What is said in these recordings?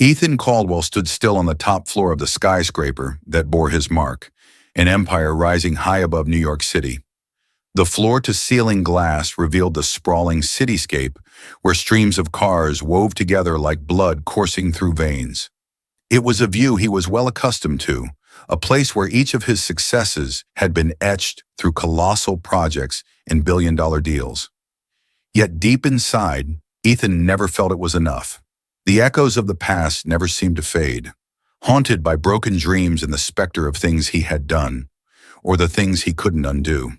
Ethan Caldwell stood still on the top floor of the skyscraper that bore his mark, an empire rising high above New York City. The floor-to-ceiling glass revealed the sprawling cityscape where streams of cars wove together like blood coursing through veins. It was a view he was well accustomed to, a place where each of his successes had been etched through colossal projects and billion-dollar deals. Yet deep inside, Ethan never felt it was enough. The echoes of the past never seemed to fade, haunted by broken dreams and the specter of things he had done, or the things he couldn't undo.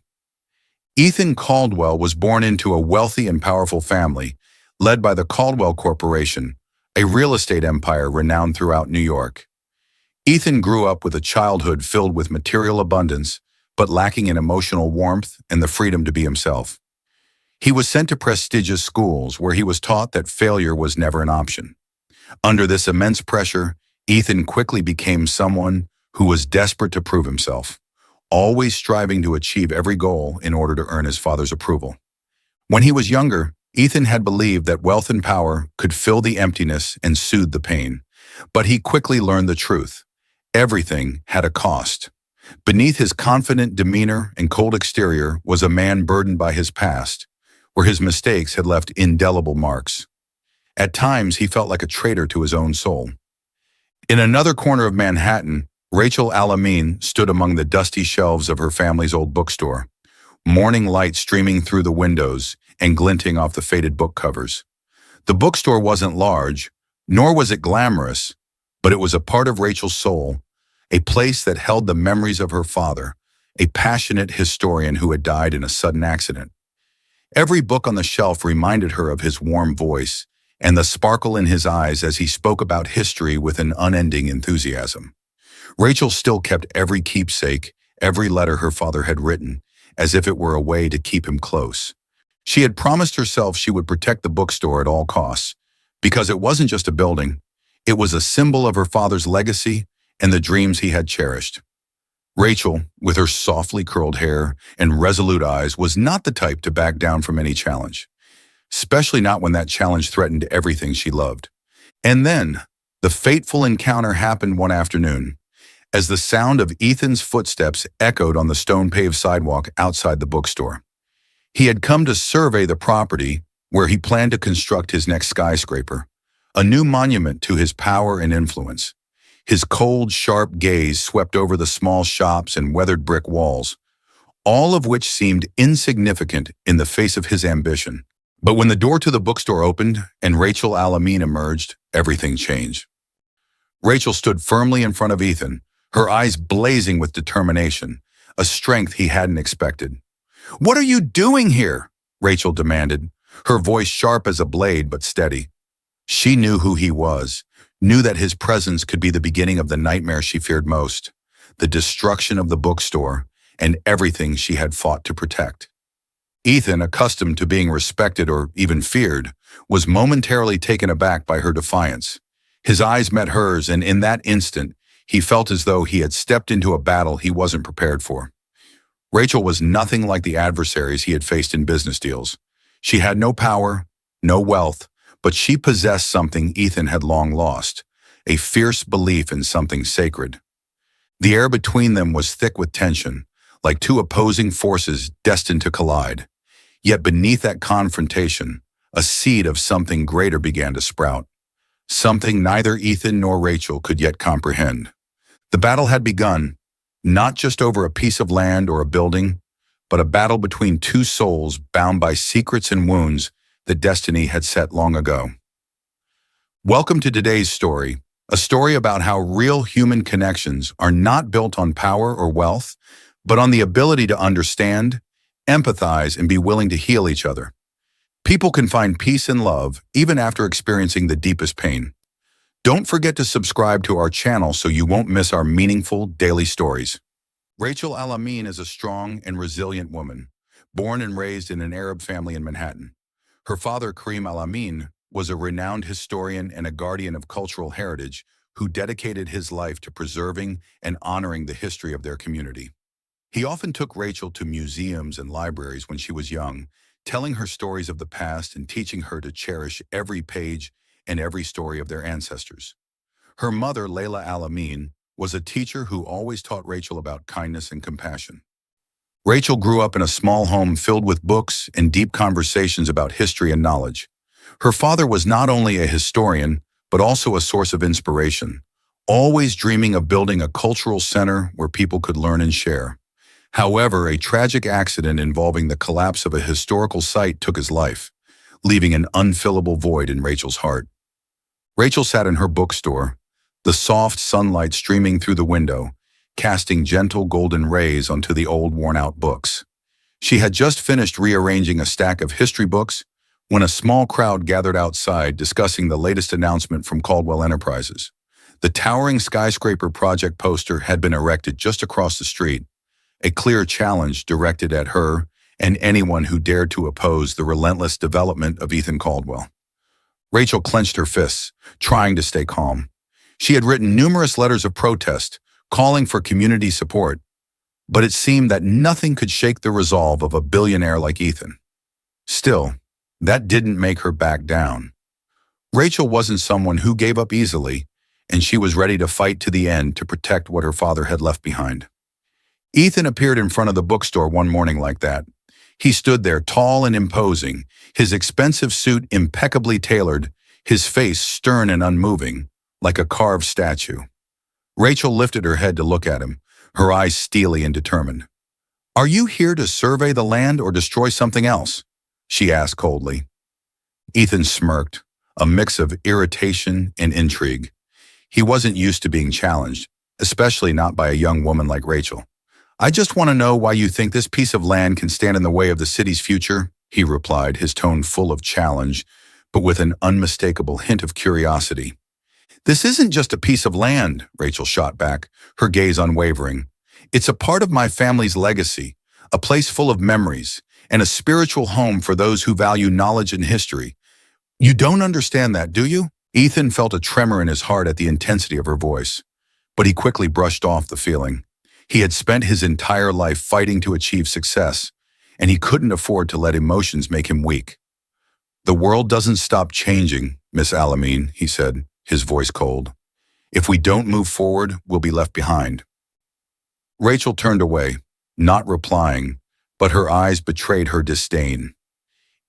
Ethan Caldwell was born into a wealthy and powerful family, led by the Caldwell Corporation, a real estate empire renowned throughout New York. Ethan grew up with a childhood filled with material abundance, but lacking in emotional warmth and the freedom to be himself. He was sent to prestigious schools where he was taught that failure was never an option. Under this immense pressure, Ethan quickly became someone who was desperate to prove himself, always striving to achieve every goal in order to earn his father's approval. When he was younger, Ethan had believed that wealth and power could fill the emptiness and soothe the pain. But he quickly learned the truth. Everything had a cost. Beneath his confident demeanor and cold exterior was a man burdened by his past, where his mistakes had left indelible marks. At times, he felt like a traitor to his own soul. In another corner of Manhattan, Rachel Alameen stood among the dusty shelves of her family's old bookstore, morning light streaming through the windows and glinting off the faded book covers. The bookstore wasn't large, nor was it glamorous, but it was a part of Rachel's soul, a place that held the memories of her father, a passionate historian who had died in a sudden accident. Every book on the shelf reminded her of his warm voice and the sparkle in his eyes as he spoke about history with an unending enthusiasm. Rachel still kept every keepsake, every letter her father had written, as if it were a way to keep him close. She had promised herself she would protect the bookstore at all costs, because it wasn't just a building, it was a symbol of her father's legacy and the dreams he had cherished. Rachel, with her softly curled hair and resolute eyes, was not the type to back down from any challenge, especially not when that challenge threatened everything she loved. And then, the fateful encounter happened one afternoon, as the sound of Ethan's footsteps echoed on the stone-paved sidewalk outside the bookstore. He had come to survey the property where he planned to construct his next skyscraper, a new monument to his power and influence. His cold, sharp gaze swept over the small shops and weathered brick walls, all of which seemed insignificant in the face of his ambition. But when the door to the bookstore opened and Rachel Alameen emerged, everything changed. Rachel stood firmly in front of Ethan, her eyes blazing with determination, a strength he hadn't expected. "What are you doing here?" Rachel demanded, her voice sharp as a blade but steady. She knew who he was, knew that his presence could be the beginning of the nightmare she feared most, the destruction of the bookstore and everything she had fought to protect. Ethan, accustomed to being respected or even feared, was momentarily taken aback by her defiance. His eyes met hers, and in that instant, he felt as though he had stepped into a battle he wasn't prepared for. Rachel was nothing like the adversaries he had faced in business deals. She had no power, no wealth, but she possessed something Ethan had long lost, a fierce belief in something sacred. The air between them was thick with tension, like two opposing forces destined to collide. Yet beneath that confrontation, a seed of something greater began to sprout, something neither Ethan nor Rachel could yet comprehend. The battle had begun, not just over a piece of land or a building, but a battle between two souls bound by secrets and wounds that destiny had set long ago. Welcome to today's story, a story about how real human connections are not built on power or wealth, but on the ability to understand, empathize, and be willing to heal each other. People can find peace and love even after experiencing the deepest pain. Don't forget to subscribe to our channel so you won't miss our meaningful daily stories. Rachel Alameen is a strong and resilient woman, born and raised in an Arab family in Manhattan. Her father, Karim Alameen, was a renowned historian and a guardian of cultural heritage who dedicated his life to preserving and honoring the history of their community. He often took Rachel to museums and libraries when she was young, telling her stories of the past and teaching her to cherish every page and every story of their ancestors. Her mother, Layla Alamin, was a teacher who always taught Rachel about kindness and compassion. Rachel grew up in a small home filled with books and deep conversations about history and knowledge. Her father was not only a historian, but also a source of inspiration, always dreaming of building a cultural center where people could learn and share. However, a tragic accident involving the collapse of a historical site took his life, leaving an unfillable void in Rachel's heart. Rachel sat in her bookstore, the soft sunlight streaming through the window, casting gentle golden rays onto the old worn-out books. She had just finished rearranging a stack of history books when a small crowd gathered outside discussing the latest announcement from Caldwell Enterprises. The towering skyscraper project poster had been erected just across the street, a clear challenge directed at her and anyone who dared to oppose the relentless development of Ethan Caldwell. Rachel clenched her fists, trying to stay calm. She had written numerous letters of protest, calling for community support, but it seemed that nothing could shake the resolve of a billionaire like Ethan. Still, that didn't make her back down. Rachel wasn't someone who gave up easily, and she was ready to fight to the end to protect what her father had left behind. Ethan appeared in front of the bookstore one morning like that. He stood there tall and imposing, his expensive suit impeccably tailored, his face stern and unmoving, like a carved statue. Rachel lifted her head to look at him, her eyes steely and determined. "Are you here to survey the land or destroy something else?" she asked coldly. Ethan smirked, a mix of irritation and intrigue. He wasn't used to being challenged, especially not by a young woman like Rachel. "I just want to know why you think this piece of land can stand in the way of the city's future," he replied, his tone full of challenge, but with an unmistakable hint of curiosity. "This isn't just a piece of land," Rachel shot back, her gaze unwavering. "It's a part of my family's legacy, a place full of memories, and a spiritual home for those who value knowledge and history. You don't understand that, do you?" Ethan felt a tremor in his heart at the intensity of her voice, but he quickly brushed off the feeling. He had spent his entire life fighting to achieve success, and he couldn't afford to let emotions make him weak. "The world doesn't stop changing, Miss Alamin," he said, his voice cold. "If we don't move forward, we'll be left behind." Rachel turned away, not replying, but her eyes betrayed her disdain.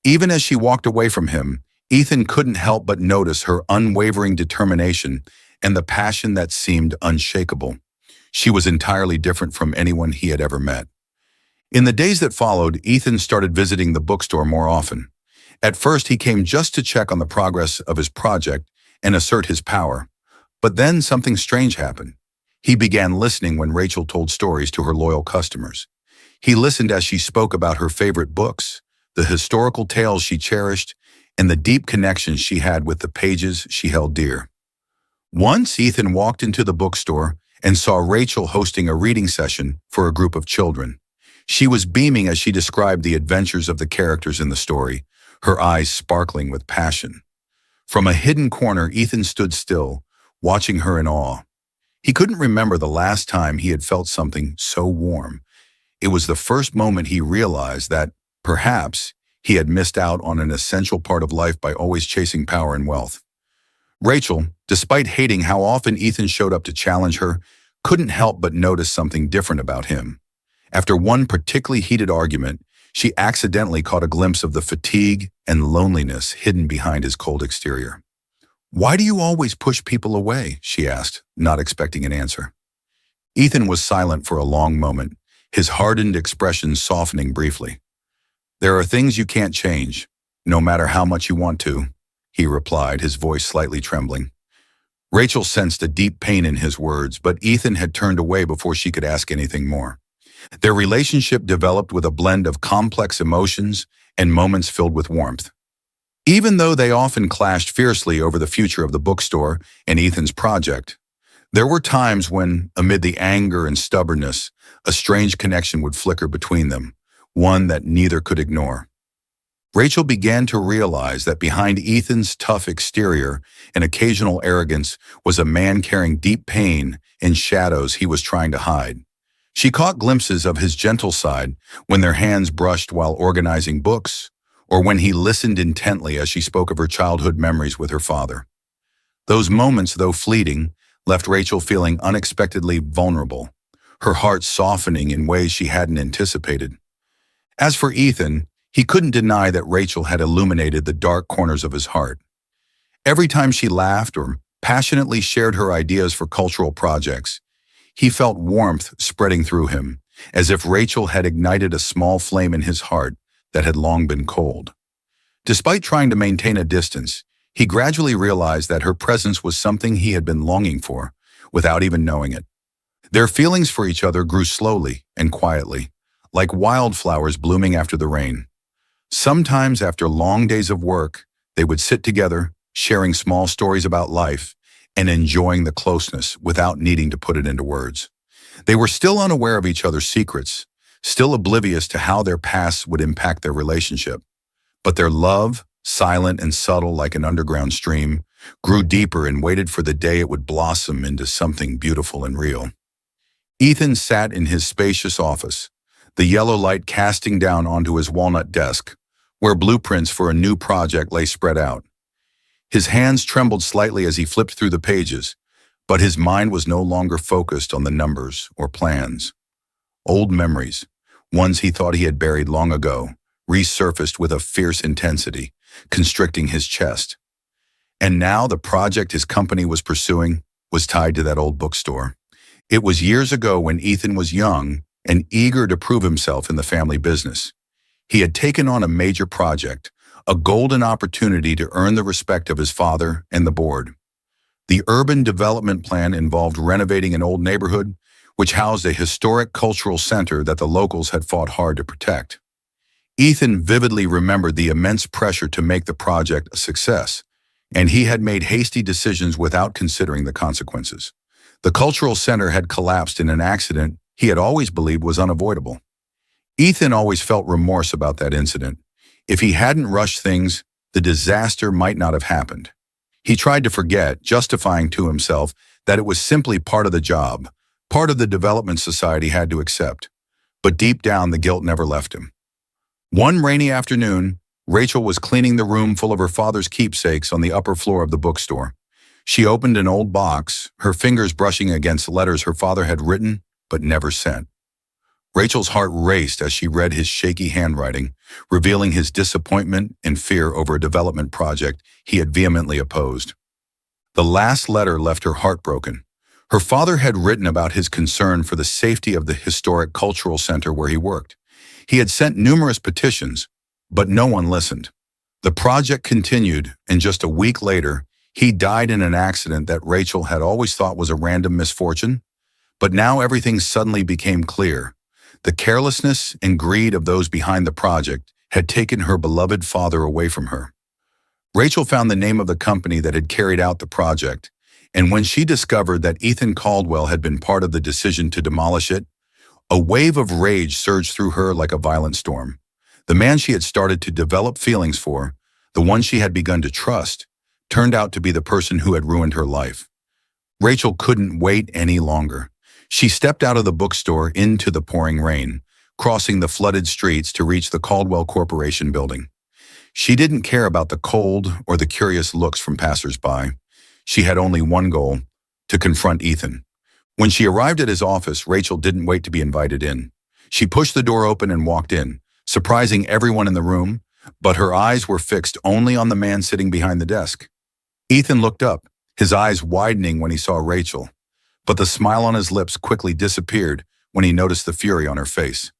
Even as she walked away from him, Ethan couldn't help but notice her unwavering determination and the passion that seemed unshakable. She was entirely different from anyone he had ever met. In the days that followed, Ethan started visiting the bookstore more often. At first, he came just to check on the progress of his project and assert his power. But then something strange happened. He began listening when Rachel told stories to her loyal customers. He listened as she spoke about her favorite books, the historical tales she cherished, and the deep connections she had with the pages she held dear. Once, Ethan walked into the bookstore and saw Rachel hosting a reading session for a group of children. She was beaming as she described the adventures of the characters in the story, her eyes sparkling with passion. From a hidden corner, Ethan stood still, watching her in awe. He couldn't remember the last time he had felt something so warm. It was the first moment he realized that, perhaps, he had missed out on an essential part of life by always chasing power and wealth. Rachel, despite hating how often Ethan showed up to challenge her, couldn't help but notice something different about him. After one particularly heated argument, she accidentally caught a glimpse of the fatigue and loneliness hidden behind his cold exterior. "Why do you always push people away?" she asked, not expecting an answer. Ethan was silent for a long moment, his hardened expression softening briefly. "There are things you can't change, no matter how much you want to," he replied, his voice slightly trembling. Rachel sensed a deep pain in his words, but Ethan had turned away before she could ask anything more. Their relationship developed with a blend of complex emotions and moments filled with warmth. Even though they often clashed fiercely over the future of the bookstore and Ethan's project, there were times when, amid the anger and stubbornness, a strange connection would flicker between them, one that neither could ignore. Rachel began to realize that behind Ethan's tough exterior and occasional arrogance was a man carrying deep pain and shadows he was trying to hide. She caught glimpses of his gentle side when their hands brushed while organizing books, or when he listened intently as she spoke of her childhood memories with her father. Those moments, though fleeting, left Rachel feeling unexpectedly vulnerable, her heart softening in ways she hadn't anticipated. As for Ethan, he couldn't deny that Rachel had illuminated the dark corners of his heart. Every time she laughed or passionately shared her ideas for cultural projects, he felt warmth spreading through him, as if Rachel had ignited a small flame in his heart that had long been cold. Despite trying to maintain a distance, he gradually realized that her presence was something he had been longing for, without even knowing it. Their feelings for each other grew slowly and quietly, like wildflowers blooming after the rain. Sometimes, after long days of work, they would sit together, sharing small stories about life and enjoying the closeness without needing to put it into words. They were still unaware of each other's secrets, still oblivious to how their pasts would impact their relationship. But their love, silent and subtle like an underground stream, grew deeper and waited for the day it would blossom into something beautiful and real. Ethan sat in his spacious office, the yellow light casting down onto his walnut desk, where blueprints for a new project lay spread out. His hands trembled slightly as he flipped through the pages, but his mind was no longer focused on the numbers or plans. Old memories, ones he thought he had buried long ago, resurfaced with a fierce intensity, constricting his chest. And now the project his company was pursuing was tied to that old bookstore. It was years ago when Ethan was young and eager to prove himself in the family business. He had taken on a major project, a golden opportunity to earn the respect of his father and the board. The urban development plan involved renovating an old neighborhood, which housed a historic cultural center that the locals had fought hard to protect. Ethan vividly remembered the immense pressure to make the project a success, and he had made hasty decisions without considering the consequences. The cultural center had collapsed in an accident he had always believed was unavoidable. Ethan always felt remorse about that incident. If he hadn't rushed things, the disaster might not have happened. He tried to forget, justifying to himself that it was simply part of the job, part of the development society had to accept. But deep down, the guilt never left him. One rainy afternoon, Rachel was cleaning the room full of her father's keepsakes on the upper floor of the bookstore. She opened an old box, her fingers brushing against letters her father had written but never sent. Rachel's heart raced as she read his shaky handwriting, revealing his disappointment and fear over a development project he had vehemently opposed. The last letter left her heartbroken. Her father had written about his concern for the safety of the historic cultural center where he worked. He had sent numerous petitions, but no one listened. The project continued, and just a week later, he died in an accident that Rachel had always thought was a random misfortune. But now everything suddenly became clear. The carelessness and greed of those behind the project had taken her beloved father away from her. Rachel found the name of the company that had carried out the project, and when she discovered that Ethan Caldwell had been part of the decision to demolish it, a wave of rage surged through her like a violent storm. The man she had started to develop feelings for, the one she had begun to trust, turned out to be the person who had ruined her life. Rachel couldn't wait any longer. She stepped out of the bookstore into the pouring rain, crossing the flooded streets to reach the Caldwell Corporation building. She didn't care about the cold or the curious looks from passersby. She had only one goal: to confront Ethan. When she arrived at his office, Rachel didn't wait to be invited in. She pushed the door open and walked in, surprising everyone in the room, but her eyes were fixed only on the man sitting behind the desk. Ethan looked up, his eyes widening when he saw Rachel, but the smile on his lips quickly disappeared when he noticed the fury on her face.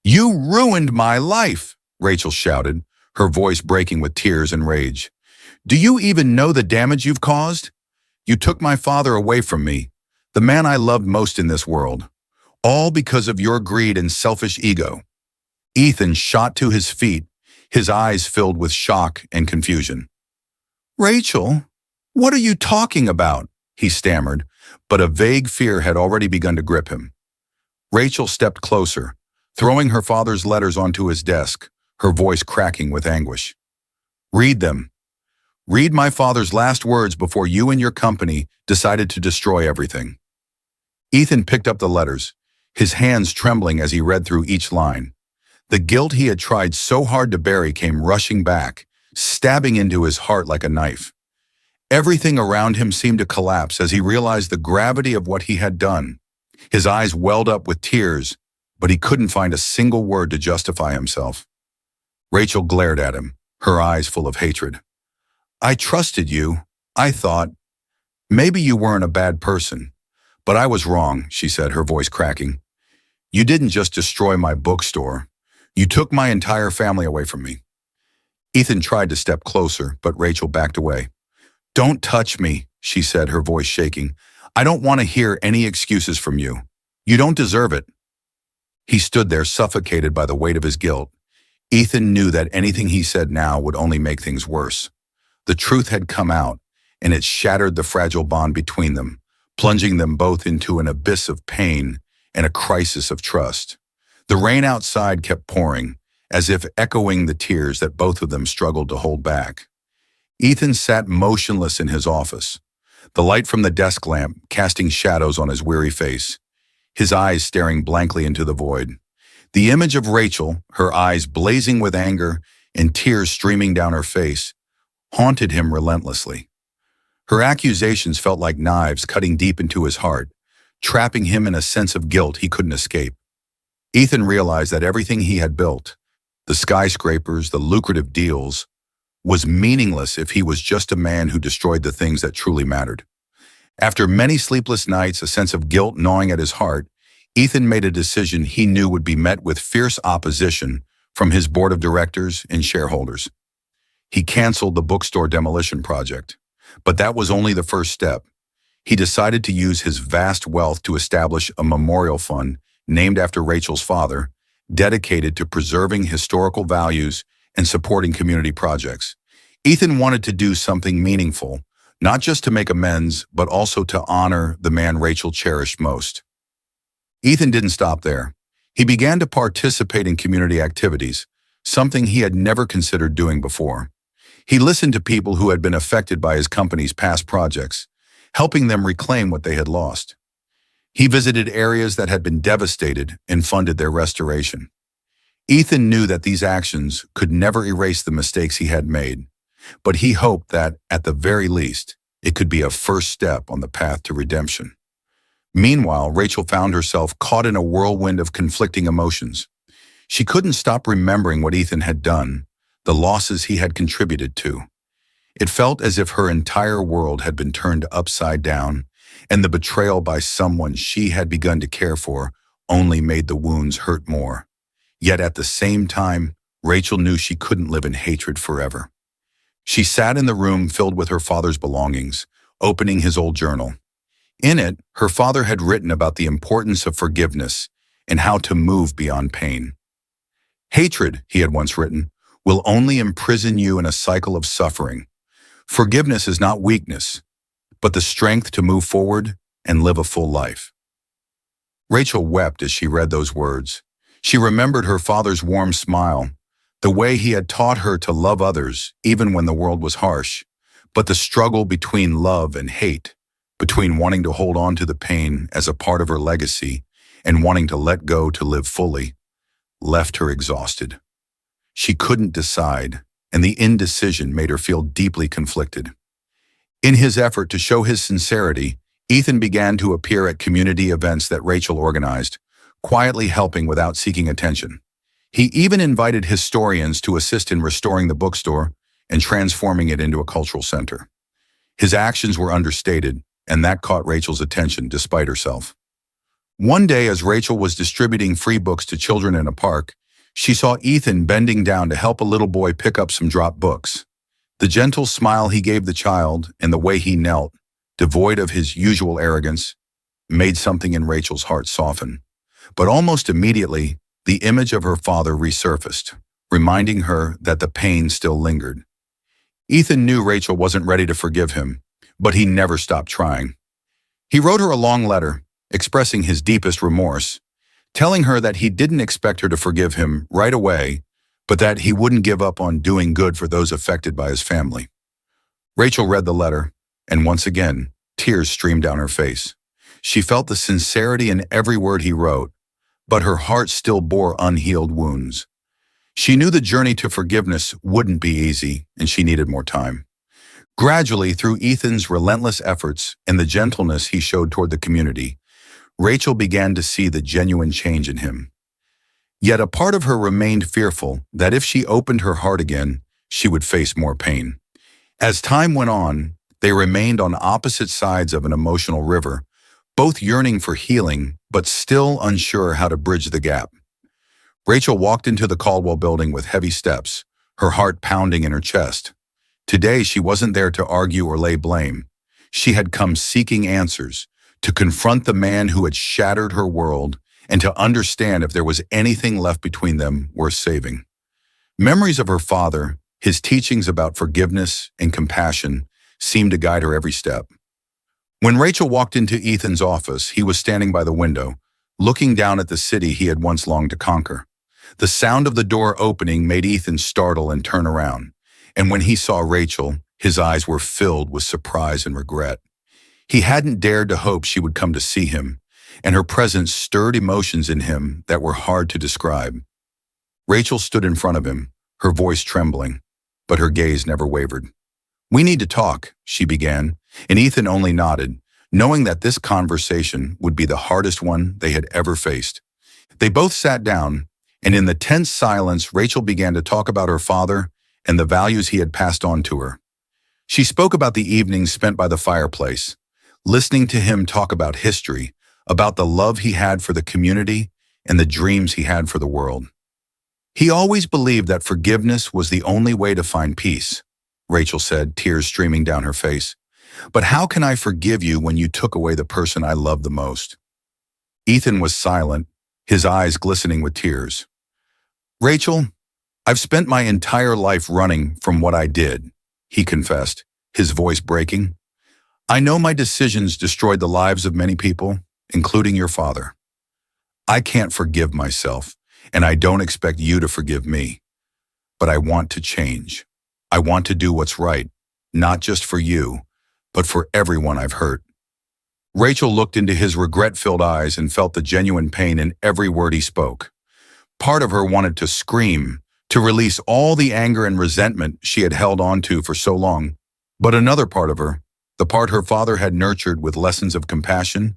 "You ruined my life!" Rachel shouted, her voice breaking with tears and rage. "Do you even know the damage you've caused? You took my father away from me, the man I loved most in this world, all because of your greed and selfish ego." Ethan shot to his feet, his eyes filled with shock and confusion. "Rachel, what are you talking about?" he stammered, but a vague fear had already begun to grip him. Rachel stepped closer, throwing her father's letters onto his desk, her voice cracking with anguish. "Read them. Read my father's last words before you and your company decided to destroy everything." Ethan picked up the letters, his hands trembling as he read through each line. The guilt he had tried so hard to bury came rushing back, stabbing into his heart like a knife. Everything around him seemed to collapse as he realized the gravity of what he had done. His eyes welled up with tears, but he couldn't find a single word to justify himself. Rachel glared at him, her eyes full of hatred. "I trusted you. I thought, maybe you weren't a bad person. But I was wrong," she said, her voice cracking. "You didn't just destroy my bookstore. You took my entire family away from me." Ethan tried to step closer, but Rachel backed away. "Don't touch me," she said, her voice shaking. "I don't want to hear any excuses from you. You don't deserve it." He stood there suffocated by the weight of his guilt. Ethan knew that anything he said now would only make things worse. The truth had come out, and it shattered the fragile bond between them, plunging them both into an abyss of pain and a crisis of trust. The rain outside kept pouring, as if echoing the tears that both of them struggled to hold back. Ethan sat motionless in his office, the light from the desk lamp casting shadows on his weary face, his eyes staring blankly into the void. The image of Rachel, her eyes blazing with anger and tears streaming down her face, haunted him relentlessly. Her accusations felt like knives cutting deep into his heart, trapping him in a sense of guilt he couldn't escape. Ethan realized that everything he had built, the skyscrapers, the lucrative deals, was meaningless if he was just a man who destroyed the things that truly mattered. After many sleepless nights, a sense of guilt gnawing at his heart, Ethan made a decision he knew would be met with fierce opposition from his board of directors and shareholders. He canceled the bookstore demolition project, but that was only the first step. He decided to use his vast wealth to establish a memorial fund named after Rachel's father, dedicated to preserving historical values and supporting community projects. Ethan wanted to do something meaningful, not just to make amends, but also to honor the man Rachel cherished most. Ethan didn't stop there. He began to participate in community activities, something he had never considered doing before. He listened to people who had been affected by his company's past projects, helping them reclaim what they had lost. He visited areas that had been devastated and funded their restoration. Ethan knew that these actions could never erase the mistakes he had made, but he hoped that, at the very least, it could be a first step on the path to redemption. Meanwhile, Rachel found herself caught in a whirlwind of conflicting emotions. She couldn't stop remembering what Ethan had done, the losses he had contributed to. It felt as if her entire world had been turned upside down, and the betrayal by someone she had begun to care for only made the wounds hurt more. Yet at the same time, Rachel knew she couldn't live in hatred forever. She sat in the room filled with her father's belongings, opening his old journal. In it, her father had written about the importance of forgiveness and how to move beyond pain. "Hatred," he had once written, "will only imprison you in a cycle of suffering. Forgiveness is not weakness, but the strength to move forward and live a full life." Rachel wept as she read those words. She remembered her father's warm smile, the way he had taught her to love others even when the world was harsh, but the struggle between love and hate, between wanting to hold on to the pain as a part of her legacy and wanting to let go to live fully, left her exhausted. She couldn't decide, and the indecision made her feel deeply conflicted. In his effort to show his sincerity, Ethan began to appear at community events that Rachel organized, quietly helping without seeking attention. He even invited historians to assist in restoring the bookstore and transforming it into a cultural center. His actions were understated, and that caught Rachel's attention despite herself. One day, as Rachel was distributing free books to children in a park, she saw Ethan bending down to help a little boy pick up some dropped books. The gentle smile he gave the child and the way he knelt, devoid of his usual arrogance, made something in Rachel's heart soften. But almost immediately, the image of her father resurfaced, reminding her that the pain still lingered. Ethan knew Rachel wasn't ready to forgive him, but he never stopped trying. He wrote her a long letter, expressing his deepest remorse, telling her that he didn't expect her to forgive him right away, but that he wouldn't give up on doing good for those affected by his family. Rachel read the letter, and once again, tears streamed down her face. She felt the sincerity in every word he wrote, but her heart still bore unhealed wounds. She knew the journey to forgiveness wouldn't be easy, and she needed more time. Gradually, through Ethan's relentless efforts and the gentleness he showed toward the community, Rachel began to see the genuine change in him. Yet a part of her remained fearful that if she opened her heart again, she would face more pain. As time went on, they remained on opposite sides of an emotional river, both yearning for healing, but still unsure how to bridge the gap. Rachel walked into the Caldwell building with heavy steps, her heart pounding in her chest. Today, she wasn't there to argue or lay blame. She had come seeking answers, to confront the man who had shattered her world, and to understand if there was anything left between them worth saving. Memories of her father, his teachings about forgiveness and compassion, seemed to guide her every step. When Rachel walked into Ethan's office, he was standing by the window, looking down at the city he had once longed to conquer. The sound of the door opening made Ethan startle and turn around, and when he saw Rachel, his eyes were filled with surprise and regret. He hadn't dared to hope she would come to see him, and her presence stirred emotions in him that were hard to describe. Rachel stood in front of him, her voice trembling, but her gaze never wavered. "We need to talk," she began, and Ethan only nodded, knowing that this conversation would be the hardest one they had ever faced. They both sat down, and in the tense silence, Rachel began to talk about her father and the values he had passed on to her. She spoke about the evenings spent by the fireplace, listening to him talk about history, about the love he had for the community and the dreams he had for the world. "He always believed that forgiveness was the only way to find peace," Rachel said, tears streaming down her face. "But how can I forgive you when you took away the person I loved the most?" Ethan was silent, his eyes glistening with tears. "Rachel, I've spent my entire life running from what I did," he confessed, his voice breaking. "I know my decisions destroyed the lives of many people, including your father. I can't forgive myself, and I don't expect you to forgive me. But I want to change. I want to do what's right, not just for you, but for everyone I've hurt." Rachel looked into his regret-filled eyes and felt the genuine pain in every word he spoke. Part of her wanted to scream, to release all the anger and resentment she had held on to for so long. But another part of her, the part her father had nurtured with lessons of compassion,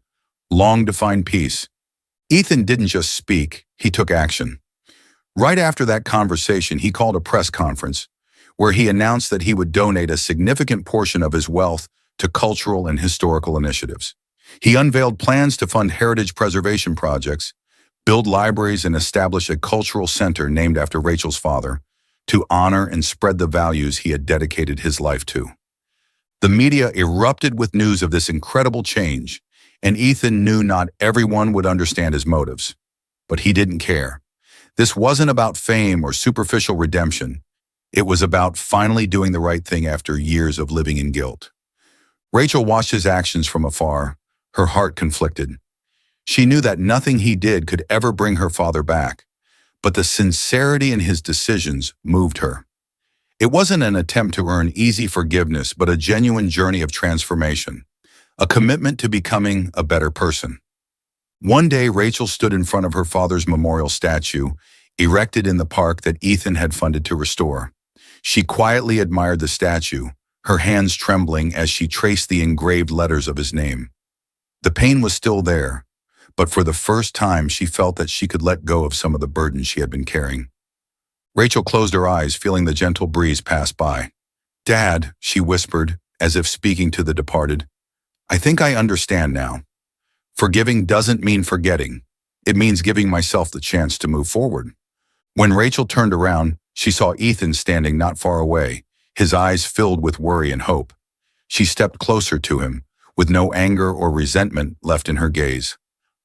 longed to find peace. Ethan didn't just speak, he took action. Right after that conversation, he called a press conference where he announced that he would donate a significant portion of his wealth to cultural and historical initiatives. He unveiled plans to fund heritage preservation projects, build libraries, and establish a cultural center named after Rachel's father to honor and spread the values he had dedicated his life to. The media erupted with news of this incredible change, and Ethan knew not everyone would understand his motives. But he didn't care. This wasn't about fame or superficial redemption. It was about finally doing the right thing after years of living in guilt. Rachel watched his actions from afar, her heart conflicted. She knew that nothing he did could ever bring her father back, but the sincerity in his decisions moved her. It wasn't an attempt to earn easy forgiveness, but a genuine journey of transformation, a commitment to becoming a better person. One day, Rachel stood in front of her father's memorial statue, erected in the park that Ethan had funded to restore. She quietly admired the statue, her hands trembling as she traced the engraved letters of his name. The pain was still there, but for the first time she felt that she could let go of some of the burden she had been carrying. Rachel closed her eyes, feeling the gentle breeze pass by. "Dad," she whispered, as if speaking to the departed, "I think I understand now. Forgiving doesn't mean forgetting. It means giving myself the chance to move forward." When Rachel turned around, she saw Ethan standing not far away, his eyes filled with worry and hope. She stepped closer to him, with no anger or resentment left in her gaze.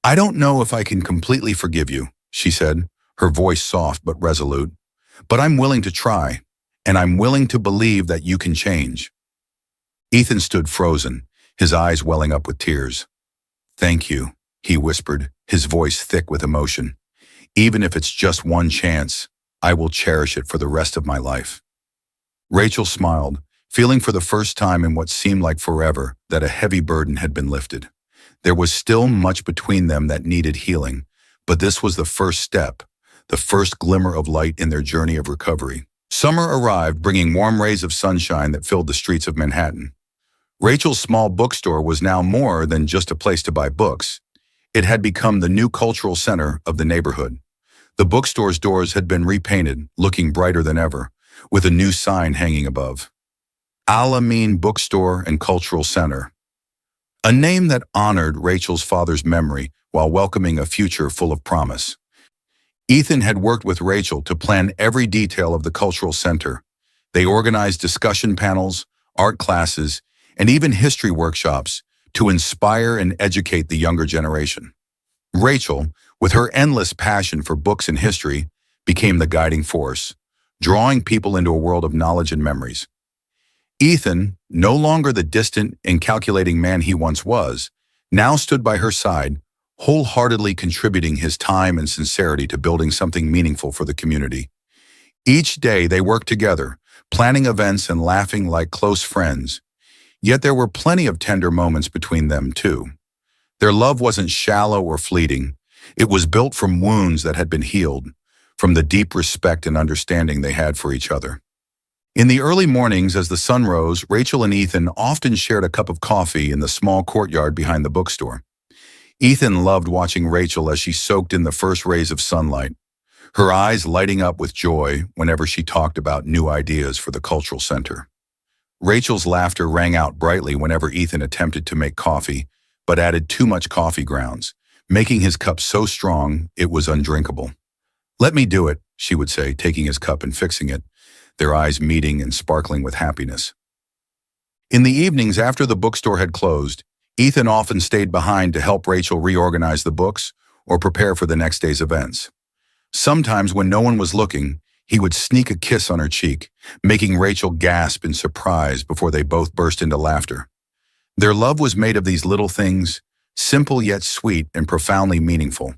"I don't know if I can completely forgive you," she said, her voice soft but resolute. "But I'm willing to try, and I'm willing to believe that you can change." Ethan stood frozen, his eyes welling up with tears. "Thank you," he whispered, his voice thick with emotion. "Even if it's just one chance, I will cherish it for the rest of my life." Rachel smiled, feeling for the first time in what seemed like forever that a heavy burden had been lifted. There was still much between them that needed healing, but this was the first step, the first glimmer of light in their journey of recovery. Summer arrived, bringing warm rays of sunshine that filled the streets of Manhattan. Rachel's small bookstore was now more than just a place to buy books. It had become the new cultural center of the neighborhood. The bookstore's doors had been repainted, looking brighter than ever, with a new sign hanging above. Al-Amin Bookstore and Cultural Center. A name that honored Rachel's father's memory while welcoming a future full of promise. Ethan had worked with Rachel to plan every detail of the cultural center. They organized discussion panels, art classes, and even history workshops to inspire and educate the younger generation. Rachel, with her endless passion for books and history, became the guiding force, drawing people into a world of knowledge and memories. Ethan, no longer the distant and calculating man he once was, now stood by her side, wholeheartedly contributing his time and sincerity to building something meaningful for the community. Each day they worked together, planning events and laughing like close friends. Yet there were plenty of tender moments between them, too. Their love wasn't shallow or fleeting. It was built from wounds that had been healed, from the deep respect and understanding they had for each other. In the early mornings as the sun rose, Rachel and Ethan often shared a cup of coffee in the small courtyard behind the bookstore. Ethan loved watching Rachel as she soaked in the first rays of sunlight, her eyes lighting up with joy whenever she talked about new ideas for the cultural center. Rachel's laughter rang out brightly whenever Ethan attempted to make coffee, but added too much coffee grounds, making his cup so strong it was undrinkable. "Let me do it," she would say, taking his cup and fixing it, their eyes meeting and sparkling with happiness. In the evenings after the bookstore had closed, Ethan often stayed behind to help Rachel reorganize the books or prepare for the next day's events. Sometimes when no one was looking, he would sneak a kiss on her cheek, making Rachel gasp in surprise before they both burst into laughter. Their love was made of these little things, simple yet sweet and profoundly meaningful.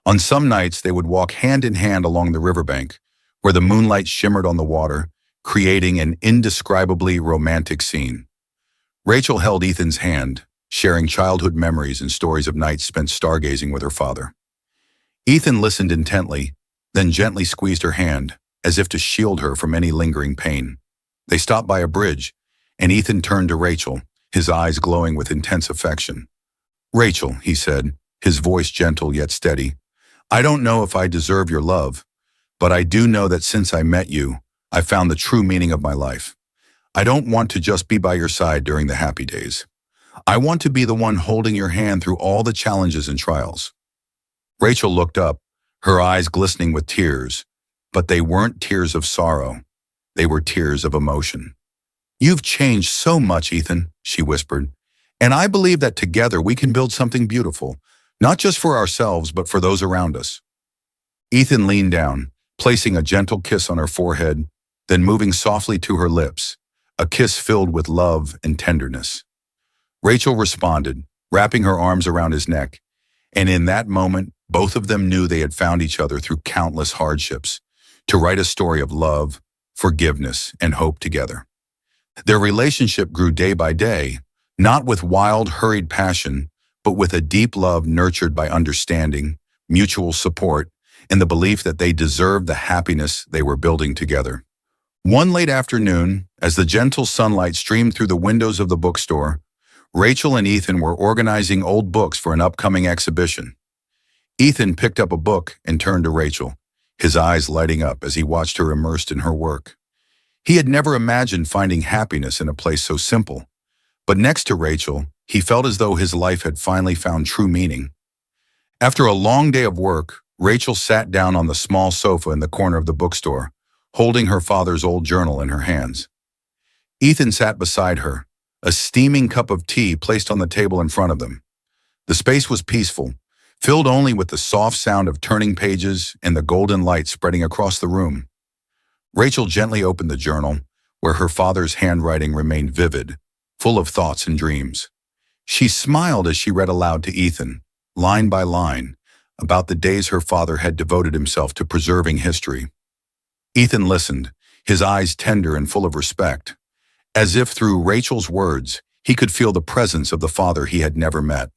On some nights, they would walk hand in hand along the riverbank, where the moonlight shimmered on the water, creating an indescribably romantic scene. Rachel held Ethan's hand, sharing childhood memories and stories of nights spent stargazing with her father. Ethan listened intently, then gently squeezed her hand, as if to shield her from any lingering pain. They stopped by a bridge, and Ethan turned to Rachel, his eyes glowing with intense affection. "Rachel," he said, his voice gentle yet steady, "I don't know if I deserve your love, but I do know that since I met you, I found the true meaning of my life. I don't want to just be by your side during the happy days. I want to be the one holding your hand through all the challenges and trials." Rachel looked up, her eyes glistening with tears, but they weren't tears of sorrow. They were tears of emotion. "You've changed so much, Ethan," she whispered, "and I believe that together we can build something beautiful, not just for ourselves, but for those around us." Ethan leaned down, placing a gentle kiss on her forehead, then moving softly to her lips, a kiss filled with love and tenderness. Rachel responded, wrapping her arms around his neck, and in that moment, both of them knew they had found each other through countless hardships, to write a story of love, forgiveness, and hope together. Their relationship grew day by day, not with wild, hurried passion, but with a deep love nurtured by understanding, mutual support, and the belief that they deserved the happiness they were building together. One late afternoon, as the gentle sunlight streamed through the windows of the bookstore, Rachel and Ethan were organizing old books for an upcoming exhibition. Ethan picked up a book and turned to Rachel, his eyes lighting up as he watched her immersed in her work. He had never imagined finding happiness in a place so simple, but next to Rachel, he felt as though his life had finally found true meaning. After a long day of work, Rachel sat down on the small sofa in the corner of the bookstore, holding her father's old journal in her hands. Ethan sat beside her, a steaming cup of tea placed on the table in front of them. The space was peaceful, filled only with the soft sound of turning pages and the golden light spreading across the room. Rachel gently opened the journal, where her father's handwriting remained vivid, full of thoughts and dreams. She smiled as she read aloud to Ethan, line by line, about the days her father had devoted himself to preserving history. Ethan listened, his eyes tender and full of respect, as if through Rachel's words, he could feel the presence of the father he had never met.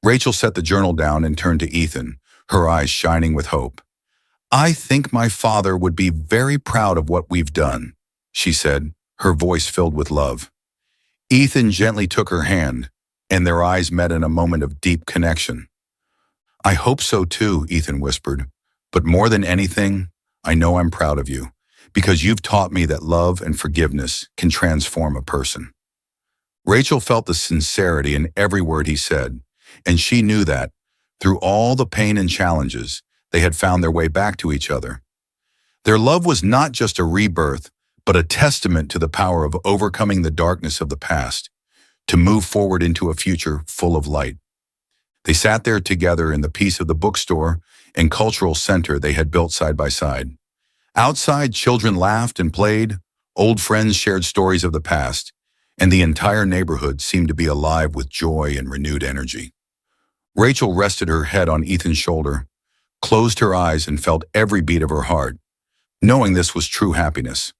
Rachel set the journal down and turned to Ethan, her eyes shining with hope. I think my father would be very proud of what we've done, she said, her voice filled with love. Ethan gently took her hand, and their eyes met in a moment of deep connection. I hope so too, Ethan whispered. But more than anything, I know I'm proud of you, because you've taught me that love and forgiveness can transform a person. Rachel felt the sincerity in every word he said, and she knew that, through all the pain and challenges, they had found their way back to each other. Their love was not just a rebirth, but a testament to the power of overcoming the darkness of the past, to move forward into a future full of light. They sat there together in the peace of the bookstore and cultural center they had built side by side. Outside, children laughed and played, old friends shared stories of the past, and the entire neighborhood seemed to be alive with joy and renewed energy. Rachel rested her head on Ethan's shoulder, closed her eyes, and felt every beat of her heart, knowing this was true happiness.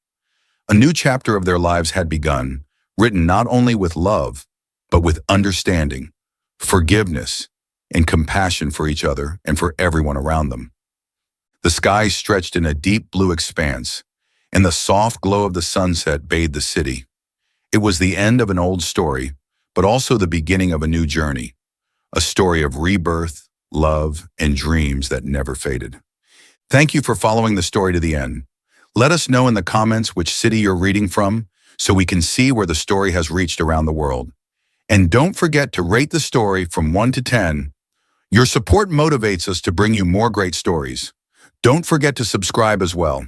A new chapter of their lives had begun, written not only with love, but with understanding, forgiveness, and compassion for each other and for everyone around them. The sky stretched in a deep blue expanse, and the soft glow of the sunset bathed the city. It was the end of an old story, but also the beginning of a new journey, a story of rebirth, love, and dreams that never faded. Thank you for following the story to the end. Let us know in the comments which city you're reading from so we can see where the story has reached around the world. And don't forget to rate the story from 1 to 10. Your support motivates us to bring you more great stories. Don't forget to subscribe as well.